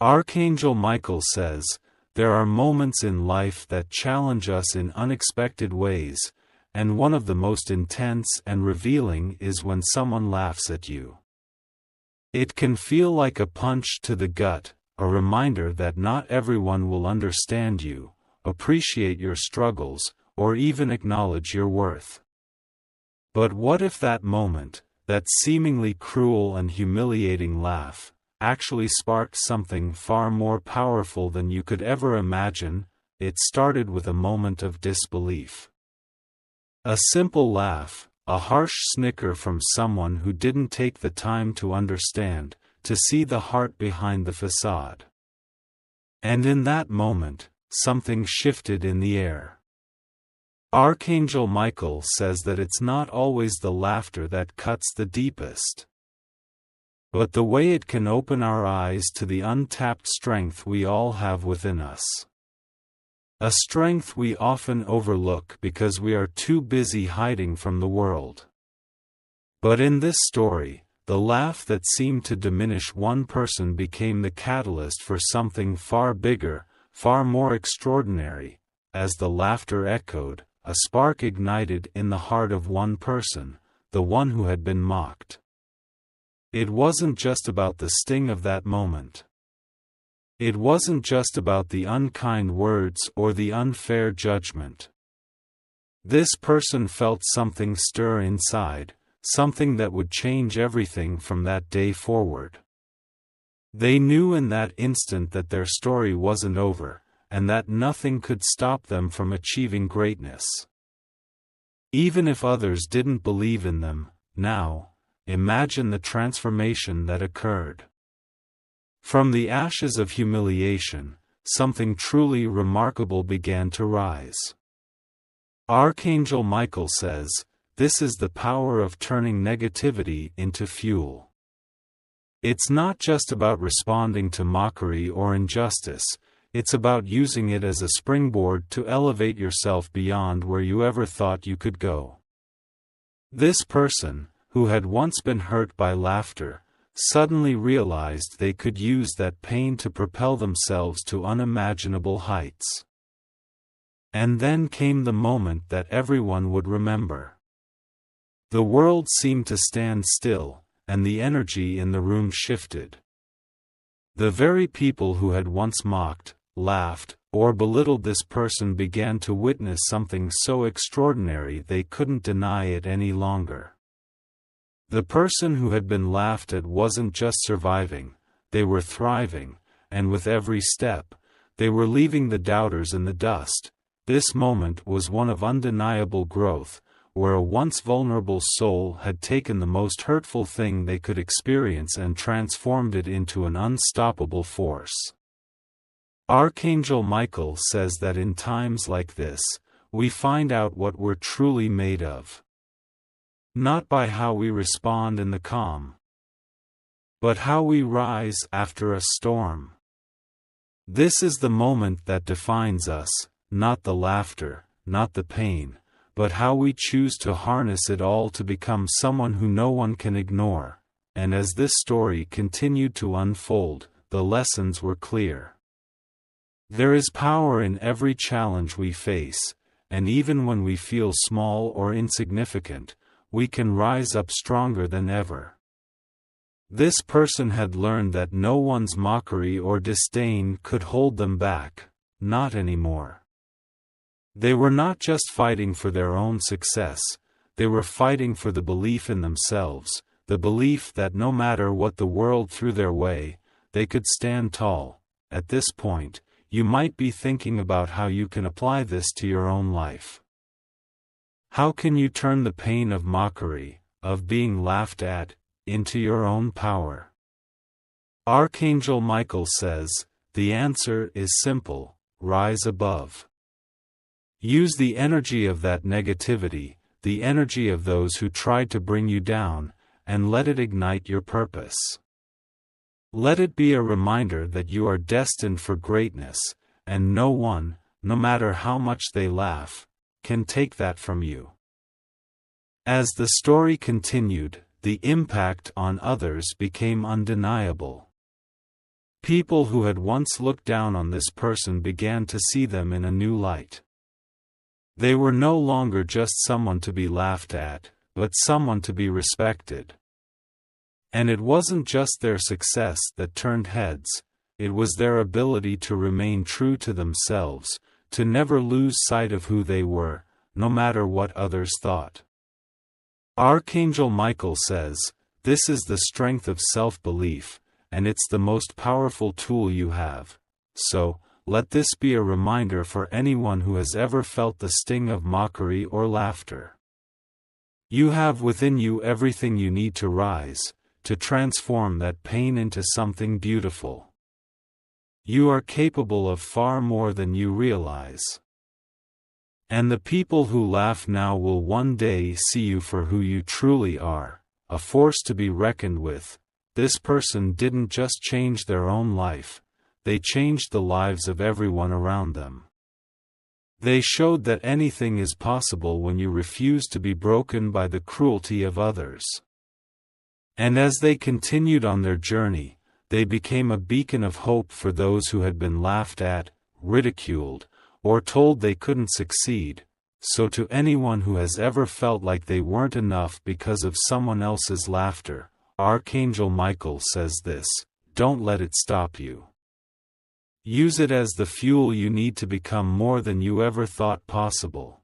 Archangel Michael says, there are moments in life that challenge us in unexpected ways, and one of the most intense and revealing is when someone laughs at you. It can feel like a punch to the gut, a reminder that not everyone will understand you, appreciate your struggles, or even acknowledge your worth. But what if that moment, that seemingly cruel and humiliating laugh, actually sparked something far more powerful than you could ever imagine? It started with a moment of disbelief. A simple laugh, a harsh snicker from someone who didn't take the time to understand, to see the heart behind the facade. And in that moment, something shifted in the air. Archangel Michael says that it's not always the laughter that cuts the deepest, but the way it can open our eyes to the untapped strength we all have within us. A strength we often overlook because we are too busy hiding from the world. But in this story, the laugh that seemed to diminish one person became the catalyst for something far bigger, far more extraordinary. As the laughter echoed, a spark ignited in the heart of one person, the one who had been mocked. It wasn't just about the sting of that moment. It wasn't just about the unkind words or the unfair judgment. This person felt something stir inside, something that would change everything from that day forward. They knew in that instant that their story wasn't over, and that nothing could stop them from achieving greatness. Even if others didn't believe in them, now, imagine the transformation that occurred. From the ashes of humiliation, something truly remarkable began to rise. Archangel Michael says, this is the power of turning negativity into fuel. It's not just about responding to mockery or injustice, it's about using it as a springboard to elevate yourself beyond where you ever thought you could go. This person, who had once been hurt by laughter, suddenly realized they could use that pain to propel themselves to unimaginable heights. And then came the moment that everyone would remember. The world seemed to stand still, and the energy in the room shifted. The very people who had once mocked, laughed, or belittled this person began to witness something so extraordinary they couldn't deny it any longer. The person who had been laughed at wasn't just surviving, they were thriving, and with every step, they were leaving the doubters in the dust. This moment was one of undeniable growth, where a once vulnerable soul had taken the most hurtful thing they could experience and transformed it into an unstoppable force. Archangel Michael says that in times like this, we find out what we're truly made of. Not by how we respond in the calm, but how we rise after a storm. This is the moment that defines us, not the laughter, not the pain, but how we choose to harness it all to become someone who no one can ignore. And as this story continued to unfold, the lessons were clear. There is power in every challenge we face, and even when we feel small or insignificant, we can rise up stronger than ever. This person had learned that no one's mockery or disdain could hold them back, not anymore. They were not just fighting for their own success, they were fighting for the belief in themselves, the belief that no matter what the world threw their way, they could stand tall. At this point, you might be thinking about how you can apply this to your own life. How can you turn the pain of mockery, of being laughed at, into your own power? Archangel Michael says, the answer is simple: rise above. Use the energy of that negativity, the energy of those who tried to bring you down, and let it ignite your purpose. Let it be a reminder that you are destined for greatness, and no one, no matter how much they laugh, can take that from you. As the story continued, the impact on others became undeniable. People who had once looked down on this person began to see them in a new light. They were no longer just someone to be laughed at, but someone to be respected. And it wasn't just their success that turned heads, it was their ability to remain true to themselves, to never lose sight of who they were, no matter what others thought. Archangel Michael says, "This is the strength of self-belief, and it's the most powerful tool you have. So, let this be a reminder for anyone who has ever felt the sting of mockery or laughter. You have within you everything you need to rise, to transform that pain into something beautiful. You are capable of far more than you realize. And the people who laugh now will one day see you for who you truly are, a force to be reckoned with." This person didn't just change their own life, they changed the lives of everyone around them. They showed that anything is possible when you refuse to be broken by the cruelty of others. And as they continued on their journey, they became a beacon of hope for those who had been laughed at, ridiculed, or told they couldn't succeed. So to anyone who has ever felt like they weren't enough because of someone else's laughter, Archangel Michael says this: don't let it stop you. Use it as the fuel you need to become more than you ever thought possible.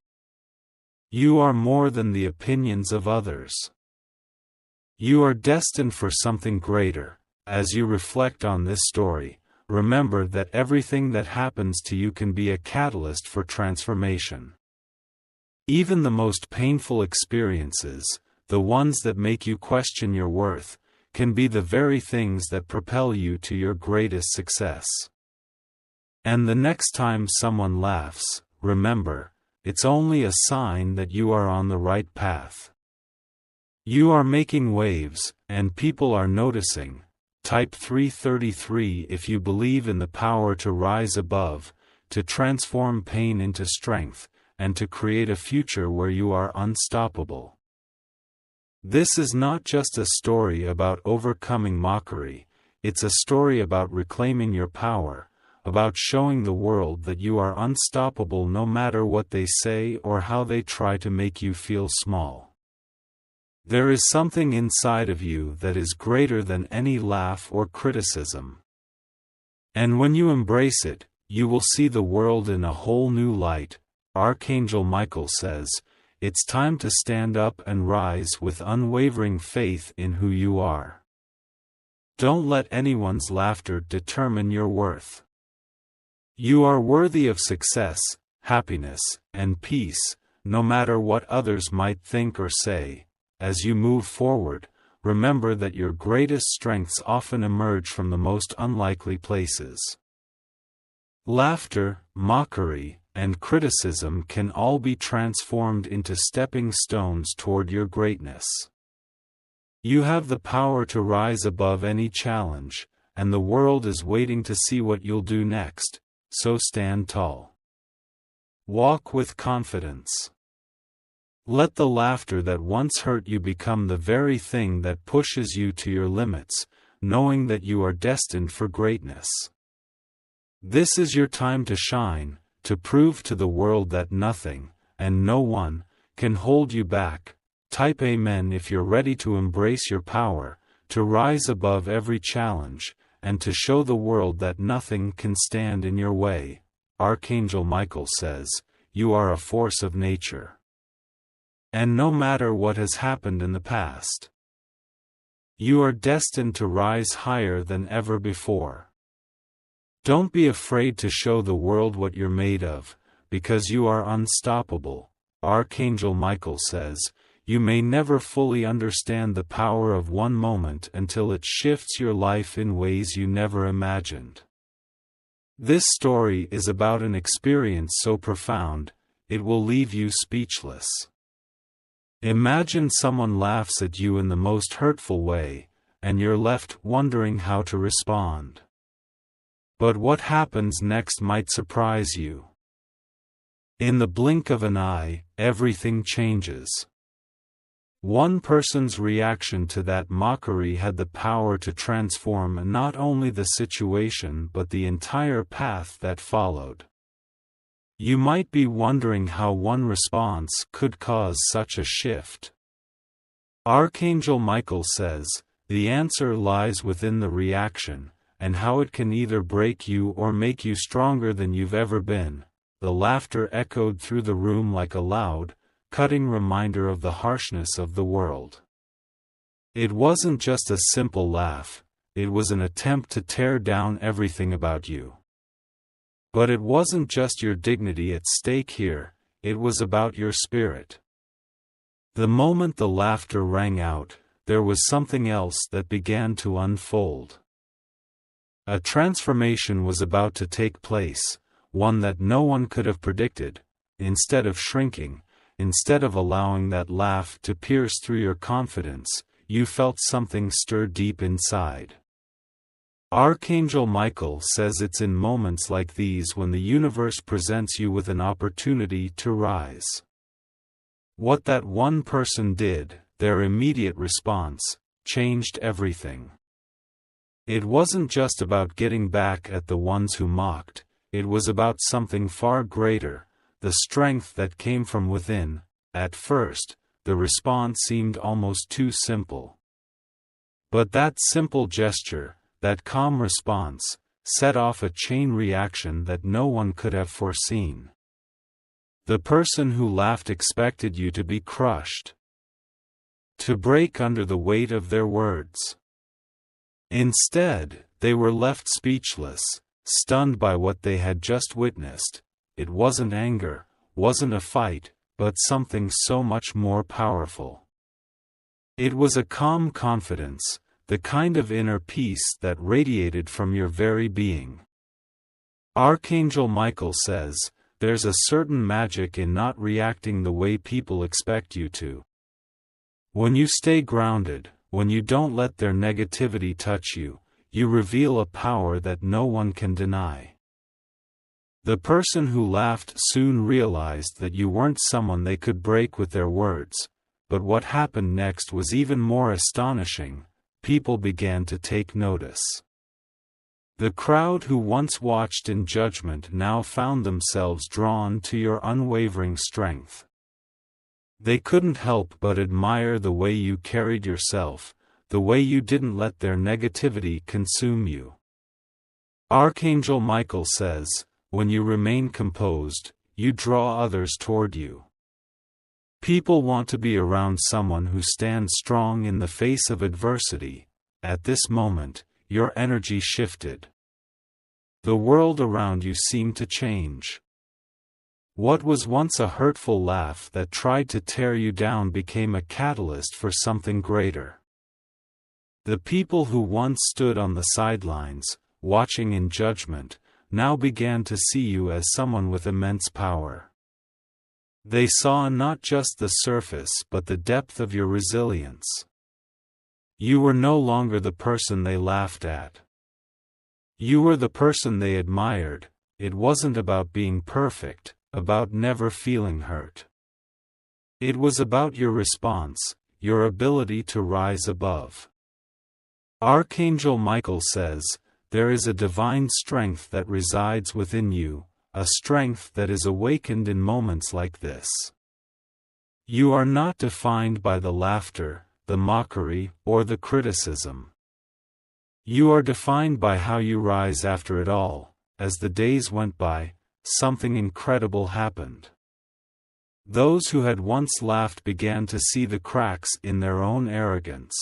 You are more than the opinions of others. You are destined for something greater. As you reflect on this story, remember that everything that happens to you can be a catalyst for transformation. Even the most painful experiences, the ones that make you question your worth, can be the very things that propel you to your greatest success. And the next time someone laughs, remember, it's only a sign that you are on the right path. You are making waves, and people are noticing. Type 333 if you believe in the power to rise above, to transform pain into strength, and to create a future where you are unstoppable. This is not just a story about overcoming mockery, it's a story about reclaiming your power, about showing the world that you are unstoppable no matter what they say or how they try to make you feel small. There is something inside of you that is greater than any laugh or criticism. And when you embrace it, you will see the world in a whole new light. Archangel Michael says, it's time to stand up and rise with unwavering faith in who you are. Don't let anyone's laughter determine your worth. You are worthy of success, happiness, and peace, no matter what others might think or say. As you move forward, remember that your greatest strengths often emerge from the most unlikely places. Laughter, mockery, and criticism can all be transformed into stepping stones toward your greatness. You have the power to rise above any challenge, and the world is waiting to see what you'll do next, so stand tall. Walk with confidence. Let the laughter that once hurt you become the very thing that pushes you to your limits, knowing that you are destined for greatness. This is your time to shine, to prove to the world that nothing, and no one, can hold you back. Type Amen if you're ready to embrace your power, to rise above every challenge, and to show the world that nothing can stand in your way. Archangel Michael says, you are a force of nature. And no matter what has happened in the past, you are destined to rise higher than ever before. Don't be afraid to show the world what you're made of, because you are unstoppable. Archangel Michael says, you may never fully understand the power of one moment until it shifts your life in ways you never imagined. This story is about an experience so profound, it will leave you speechless. Imagine someone laughs at you in the most hurtful way, and you're left wondering how to respond. But what happens next might surprise you. In the blink of an eye, everything changes. One person's reaction to that mockery had the power to transform not only the situation but the entire path that followed. You might be wondering how one response could cause such a shift. Archangel Michael says, the answer lies within the reaction, and how it can either break you or make you stronger than you've ever been. The laughter echoed through the room like a loud, cutting reminder of the harshness of the world. It wasn't just a simple laugh, it was an attempt to tear down everything about you. But it wasn't just your dignity at stake here, it was about your spirit. The moment the laughter rang out, there was something else that began to unfold. A transformation was about to take place, one that no one could have predicted. Instead of shrinking, instead of allowing that laugh to pierce through your confidence, you felt something stir deep inside. Archangel Michael says it's in moments like these when the universe presents you with an opportunity to rise. What that one person did, their immediate response, changed everything. It wasn't just about getting back at the ones who mocked, it was about something far greater, the strength that came from within. At first, the response seemed almost too simple. But that simple gesture, that calm response, set off a chain reaction that no one could have foreseen. The person who laughed expected you to be crushed, to break under the weight of their words. Instead, they were left speechless, stunned by what they had just witnessed. It wasn't anger, wasn't a fight, but something so much more powerful. It was a calm confidence, the kind of inner peace that radiated from your very being. Archangel Michael says, there's a certain magic in not reacting the way people expect you to. When you stay grounded, when you don't let their negativity touch you, you reveal a power that no one can deny. The person who laughed soon realized that you weren't someone they could break with their words, but what happened next was even more astonishing. People began to take notice. The crowd who once watched in judgment now found themselves drawn to your unwavering strength. They couldn't help but admire the way you carried yourself, the way you didn't let their negativity consume you. Archangel Michael says, when you remain composed, you draw others toward you. People want to be around someone who stands strong in the face of adversity. At this moment, your energy shifted. The world around you seemed to change. What was once a hurtful laugh that tried to tear you down became a catalyst for something greater. The people who once stood on the sidelines, watching in judgment, now began to see you as someone with immense power. They saw not just the surface but the depth of your resilience. You were no longer the person they laughed at. You were the person they admired. It wasn't about being perfect, about never feeling hurt. It was about your response, your ability to rise above. Archangel Michael says, there is a divine strength that resides within you, a strength that is awakened in moments like this. You are not defined by the laughter, the mockery, or the criticism. You are defined by how you rise after it all. As the days went by, something incredible happened. Those who had once laughed began to see the cracks in their own arrogance.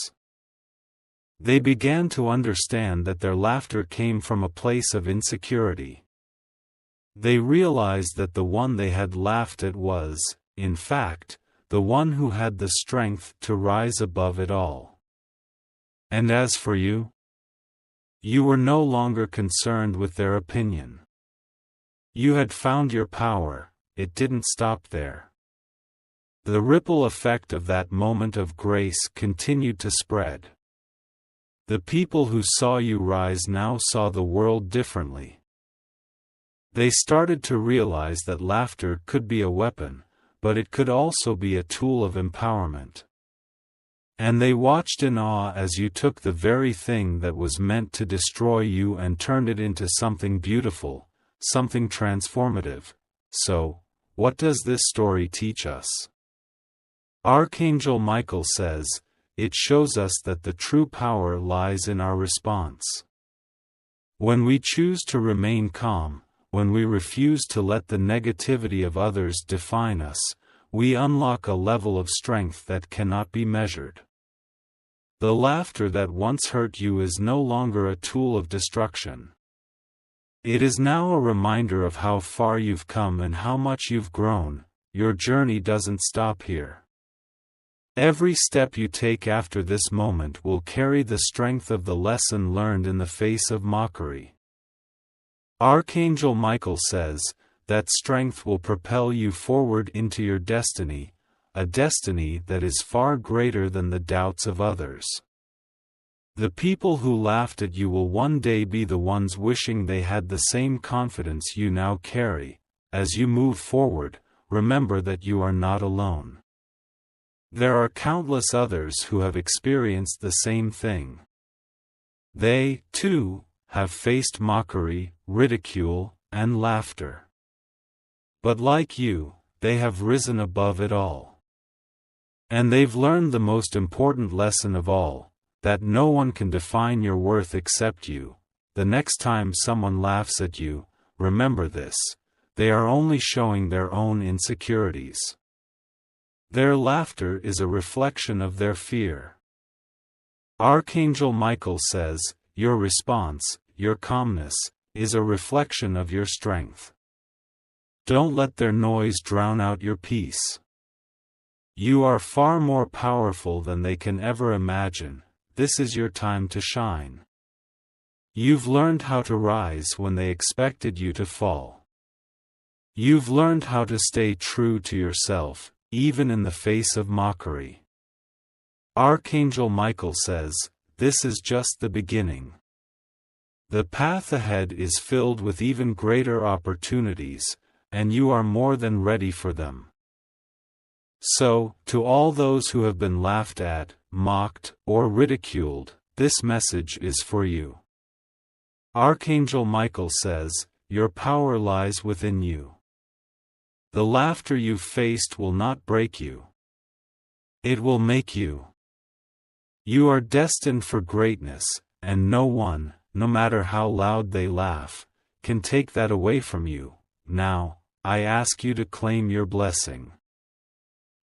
They began to understand that their laughter came from a place of insecurity. They realized that the one they had laughed at was, in fact, the one who had the strength to rise above it all. And as for you, you were no longer concerned with their opinion. You had found your power. It didn't stop there. The ripple effect of that moment of grace continued to spread. The people who saw you rise now saw the world differently. They started to realize that laughter could be a weapon, but it could also be a tool of empowerment. And they watched in awe as you took the very thing that was meant to destroy you and turned it into something beautiful, something transformative. So, what does this story teach us? Archangel Michael says, it shows us that the true power lies in our response. When we choose to remain calm, when we refuse to let the negativity of others define us, we unlock a level of strength that cannot be measured. The laughter that once hurt you is no longer a tool of destruction. It is now a reminder of how far you've come and how much you've grown. Your journey doesn't stop here. Every step you take after this moment will carry the strength of the lesson learned in the face of mockery. Archangel Michael says, that strength will propel you forward into your destiny, a destiny that is far greater than the doubts of others. The people who laughed at you will one day be the ones wishing they had the same confidence you now carry. As you move forward, remember that you are not alone. There are countless others who have experienced the same thing. They, too, have faced mockery, ridicule, and laughter. But like you, they have risen above it all. And they've learned the most important lesson of all, that no one can define your worth except you. The next time someone laughs at you, remember this: they are only showing their own insecurities. Their laughter is a reflection of their fear. Archangel Michael says, your response, your calmness, is a reflection of your strength. Don't let their noise drown out your peace. You are far more powerful than they can ever imagine. This is your time to shine. You've learned how to rise when they expected you to fall. You've learned how to stay true to yourself, even in the face of mockery. Archangel Michael says, this is just the beginning. The path ahead is filled with even greater opportunities, and you are more than ready for them. So, to all those who have been laughed at, mocked, or ridiculed, this message is for you. Archangel Michael says, your power lies within you. The laughter you've faced will not break you. It will make you. You are destined for greatness, and no one, no matter how loud they laugh, can take that away from you. Now, I ask you to claim your blessing.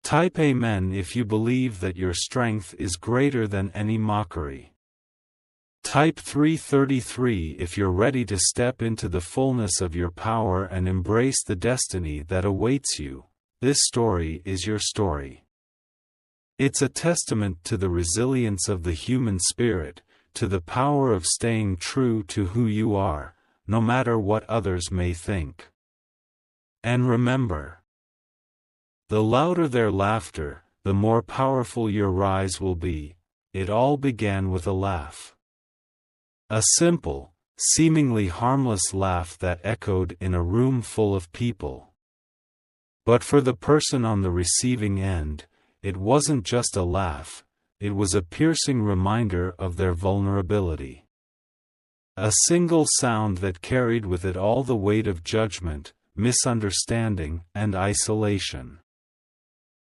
Type Amen if you believe that your strength is greater than any mockery. Type 333 if you're ready to step into the fullness of your power and embrace the destiny that awaits you. This story is your story. It's a testament to the resilience of the human spirit, to the power of staying true to who you are, no matter what others may think. And remember, the louder their laughter, the more powerful your rise will be. It all began with a laugh. A simple, seemingly harmless laugh that echoed in a room full of people. But for the person on the receiving end, it wasn't just a laugh, it was a piercing reminder of their vulnerability. A single sound that carried with it all the weight of judgment, misunderstanding, and isolation.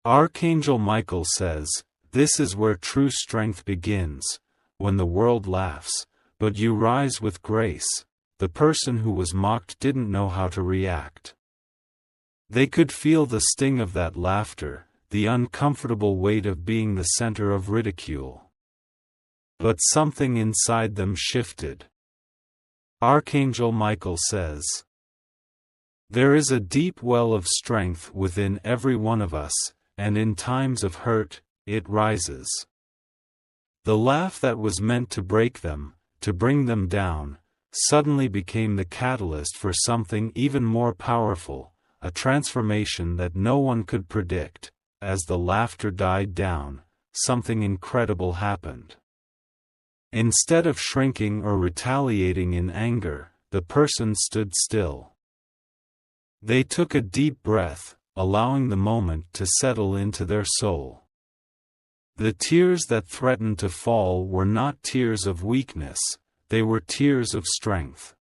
Archangel Michael says, this is where true strength begins, when the world laughs, but you rise with grace. The person who was mocked didn't know how to react. They could feel the sting of that laughter, the uncomfortable weight of being the center of ridicule. But something inside them shifted. Archangel Michael says, there is a deep well of strength within every one of us, and in times of hurt, it rises. The laugh that was meant to break them, to bring them down, suddenly became the catalyst for something even more powerful, a transformation that no one could predict. As the laughter died down, something incredible happened. Instead of shrinking or retaliating in anger, the person stood still. They took a deep breath, allowing the moment to settle into their soul. The tears that threatened to fall were not tears of weakness, they were tears of strength.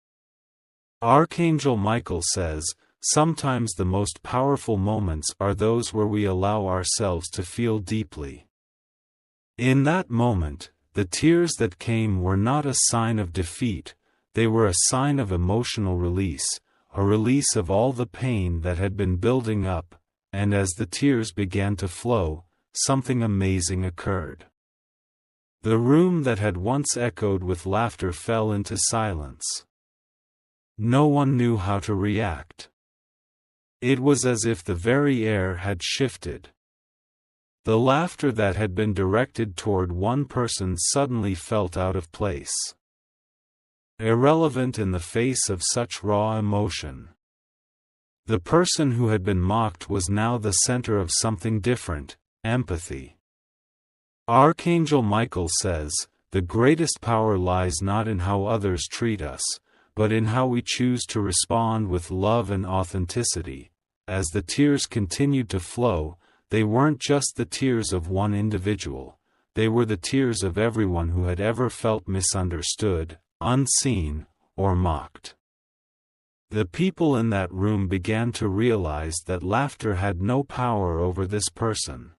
Archangel Michael says, sometimes the most powerful moments are those where we allow ourselves to feel deeply. In that moment, the tears that came were not a sign of defeat, they were a sign of emotional release, a release of all the pain that had been building up, and as the tears began to flow, something amazing occurred. The room that had once echoed with laughter fell into silence. No one knew how to react. It was as if the very air had shifted. The laughter that had been directed toward one person suddenly felt out of place. Irrelevant in the face of such raw emotion. The person who had been mocked was now the center of something different, empathy. Archangel Michael says, the greatest power lies not in how others treat us, but in how we choose to respond with love and authenticity. As the tears continued to flow, they weren't just the tears of one individual, they were the tears of everyone who had ever felt misunderstood, unseen, or mocked. The people in that room began to realize that laughter had no power over this person.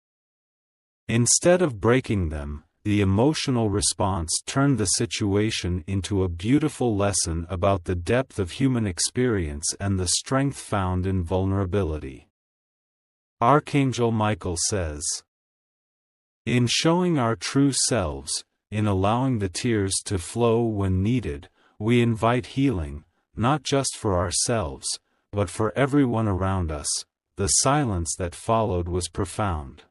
Instead of breaking them, the emotional response turned the situation into a beautiful lesson about the depth of human experience and the strength found in vulnerability. Archangel Michael says, in showing our true selves, in allowing the tears to flow when needed, we invite healing, not just for ourselves, but for everyone around us. The silence that followed was profound.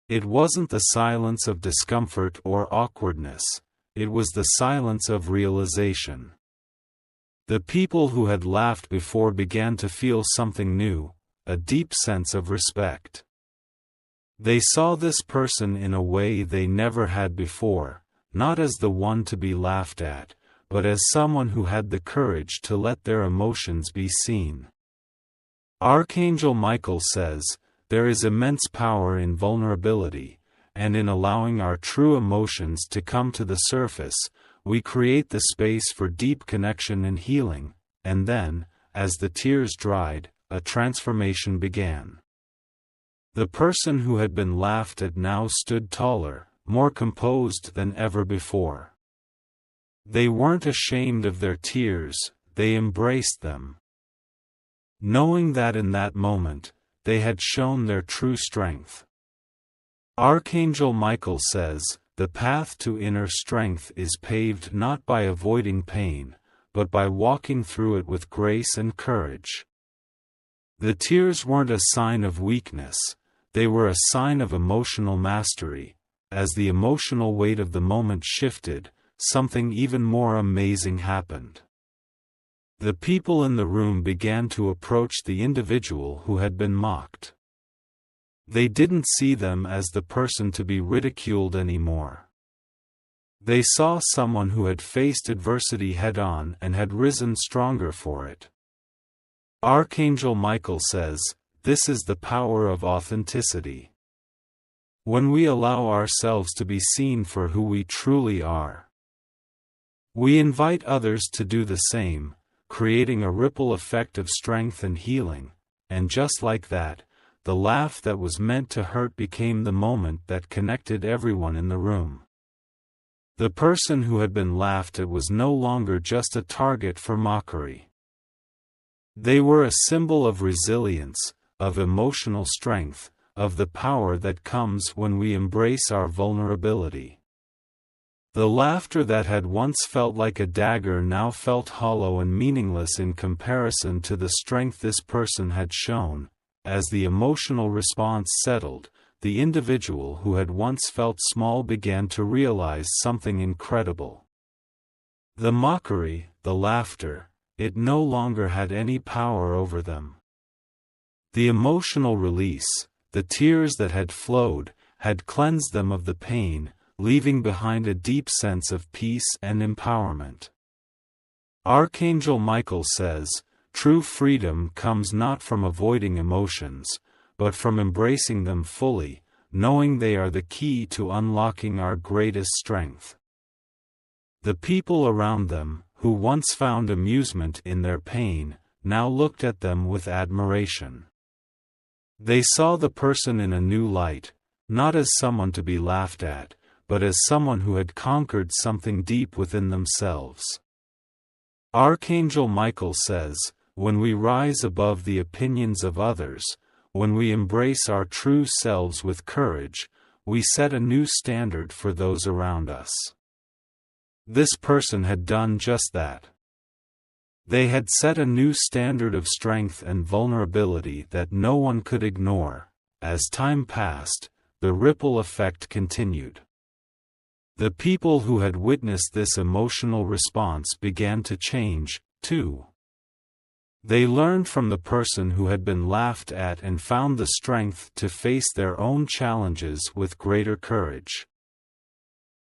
It wasn't the silence of discomfort or awkwardness, it was the silence of realization. The people who had laughed before began to feel something new, a deep sense of respect. They saw this person in a way they never had before, not as the one to be laughed at, but as someone who had the courage to let their emotions be seen. Archangel Michael says, there is immense power in vulnerability, and in allowing our true emotions to come to the surface, we create the space for deep connection and healing, and then, as the tears dried, a transformation began. The person who had been laughed at now stood taller, more composed than ever before. They weren't ashamed of their tears, they embraced them. Knowing that in that moment, they had shown their true strength. Archangel Michael says, the path to inner strength is paved not by avoiding pain, but by walking through it with grace and courage. The tears weren't a sign of weakness, they were a sign of emotional mastery. As the emotional weight of the moment shifted, something even more amazing happened. The people in the room began to approach the individual who had been mocked. They didn't see them as the person to be ridiculed anymore. They saw someone who had faced adversity head-on and had risen stronger for it. Archangel Michael says, this is the power of authenticity. When we allow ourselves to be seen for who we truly are, we invite others to do the same, creating a ripple effect of strength and healing, and just like that, the laugh that was meant to hurt became the moment that connected everyone in the room. The person who had been laughed at was no longer just a target for mockery. They were a symbol of resilience, of emotional strength, of the power that comes when we embrace our vulnerability. The laughter that had once felt like a dagger now felt hollow and meaningless in comparison to the strength this person had shown. As the emotional response settled, the individual who had once felt small began to realize something incredible. The mockery, the laughter, it no longer had any power over them. The emotional release, the tears that had flowed, had cleansed them of the pain, leaving behind a deep sense of peace and empowerment. Archangel Michael says, true freedom comes not from avoiding emotions, but from embracing them fully, knowing they are the key to unlocking our greatest strength. The people around them, who once found amusement in their pain, now looked at them with admiration. They saw the person in a new light, not as someone to be laughed at, but as someone who had conquered something deep within themselves. Archangel Michael says, when we rise above the opinions of others, when we embrace our true selves with courage, we set a new standard for those around us. This person had done just that. They had set a new standard of strength and vulnerability that no one could ignore. As time passed, the ripple effect continued. The people who had witnessed this emotional response began to change, too. They learned from the person who had been laughed at and found the strength to face their own challenges with greater courage.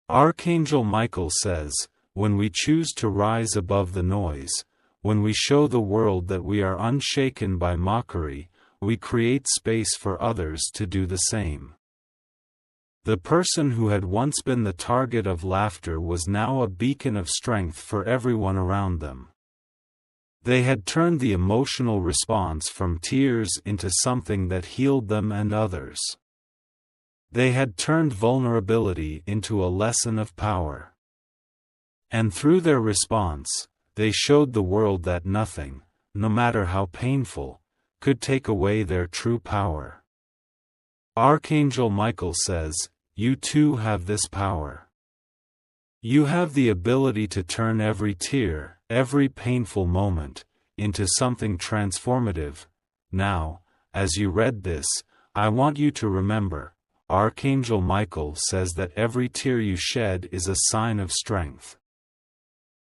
Archangel Michael says, when we choose to rise above the noise, when we show the world that we are unshaken by mockery, we create space for others to do the same. The person who had once been the target of laughter was now a beacon of strength for everyone around them. They had turned the emotional response from tears into something that healed them and others. They had turned vulnerability into a lesson of power. And through their response, they showed the world that nothing, no matter how painful, could take away their true power. Archangel Michael says, you too have this power. You have the ability to turn every tear, every painful moment, into something transformative. Now, as you read this, I want you to remember, Archangel Michael says that every tear you shed is a sign of strength.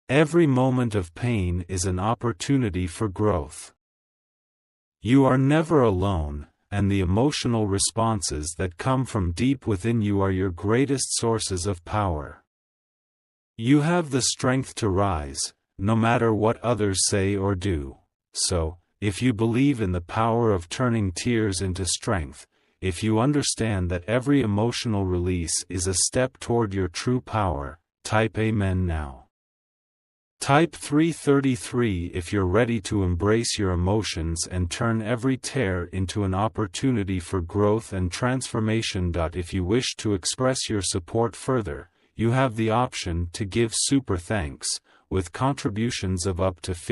Every moment of pain is an opportunity for growth. You are never alone, and the emotional responses that come from deep within you are your greatest sources of power. You have the strength to rise, no matter what others say or do. So, if you believe in the power of turning tears into strength, if you understand that every emotional release is a step toward your true power, type Amen now. Type 333 if you're ready to embrace your emotions and turn every tear into an opportunity for growth and transformation. If you wish to express your support further, you have the option to give super thanks, with contributions of up to $50.